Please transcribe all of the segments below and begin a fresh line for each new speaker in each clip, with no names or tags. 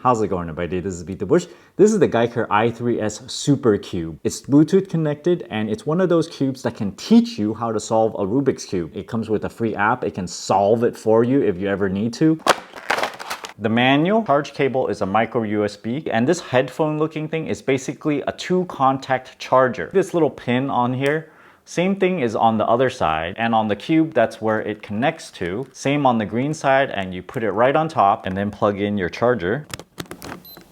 How's it going, everybody? This is Beat the Bush. This is the GiiKER i3S Super Cube. It's Bluetooth connected and it's one of those cubes that can teach you how to solve a Rubik's Cube. It comes with a free app. It can solve it for you if you ever need to. The manual charge cable is a micro USB, and this headphone looking thing is basically a 2-contact charger. This little pin on here, same thing is on the other side, and on the cube that's where it connects to. Same on the green side, and you put it right on top and then plug in your charger.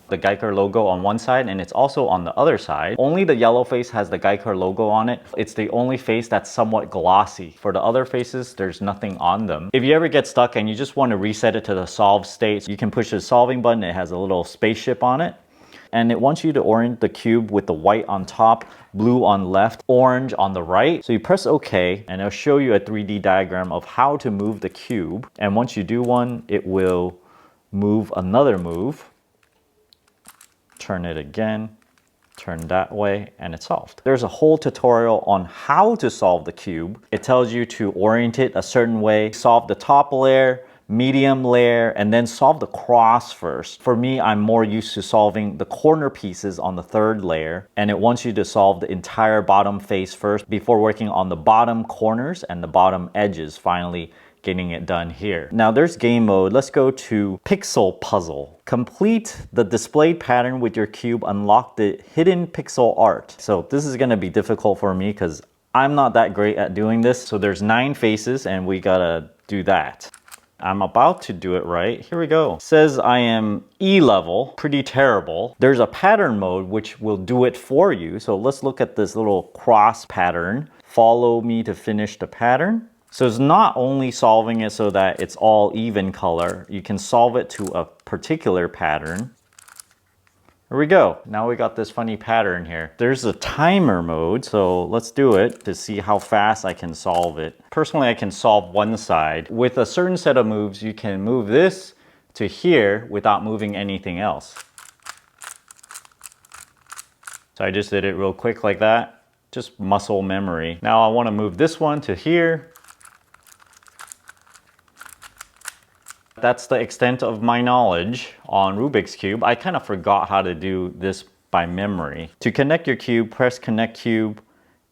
The GiiKER logo on one side, and it's also on the other side. Only the yellow face has the GiiKER logo on it. It's the only face that's somewhat glossy. For the other faces, there's nothing on them. If you ever get stuck and you just want to reset it to the solve state, you can push the solving button. It has a little spaceship on it. And it wants you to orient the cube with the white on top, blue on left, orange on the right. So you press OK, and it'll show you a 3D diagram of how to move the cube. And once you do one, it will move another move. Turn it again, turn that way, and it's solved. There's a whole tutorial on how to solve the cube. It tells you to orient it a certain way, solve the top layer, medium layer, and then solve the cross first. For me, I'm more used to solving the corner pieces on the third layer, and it wants you to solve the entire bottom face first before working on the bottom corners and the bottom edges, finally getting it done here. Now there's game mode. Let's go to Pixel Puzzle. Complete the displayed pattern with your cube, unlock the hidden pixel art. So this is gonna be difficult for me because I'm not that great at doing this. So there's 9 faces and we gotta do that. I'm about to do it right. Here we go. It says I am E level, pretty terrible. There's a pattern mode which will do it for you. So let's look at this little cross pattern. Follow me to finish the pattern. So it's not only solving it so that it's all even color, you can solve it to a particular pattern. Here we go. Now we got this funny pattern here. There's a timer mode, so let's do it to see how fast I can solve it. Personally, I can solve one side. With a certain set of moves, you can move this to here without moving anything else. So I just did it real quick like that. Just muscle memory. Now I want to move this one to here. That's the extent of my knowledge on Rubik's Cube. I kind of forgot how to do this by memory. To connect your cube, press Connect Cube,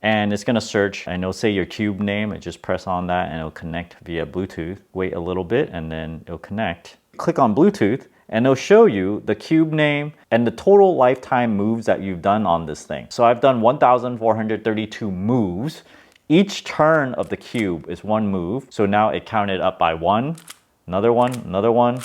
and it's gonna search, and it'll say your cube name, and just press on that and it'll connect via Bluetooth. Wait a little bit and then it'll connect. Click on Bluetooth and it'll show you the cube name and the total lifetime moves that you've done on this thing. So I've done 1,432 moves. Each turn of the cube is one move. So now it counted up by 1, another one,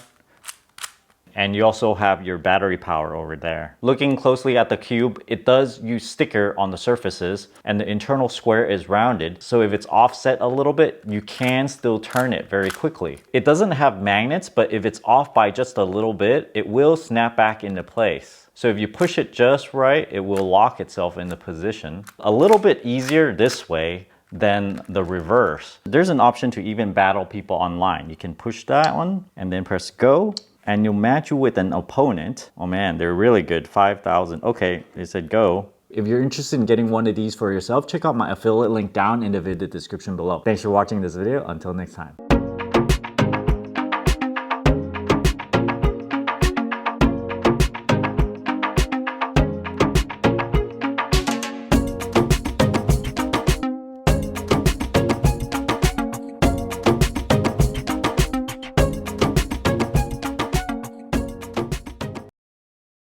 and you also have your battery power over there. Looking closely at the cube, it does use sticker on the surfaces, and the internal square is rounded, so if it's offset a little bit, you can still turn it very quickly. It doesn't have magnets, but if it's off by just a little bit, it will snap back into place. So if you push it just right, it will lock itself into position. A little bit easier this way than the reverse. There's an option to even battle people online. You can push that one and then press go, and you'll match you with an opponent. Oh man, they're really good. 5,000. Okay, it said go. If you're interested in getting one of these for yourself, check out my affiliate link down in the video description below. Thanks for watching this video. Until next time.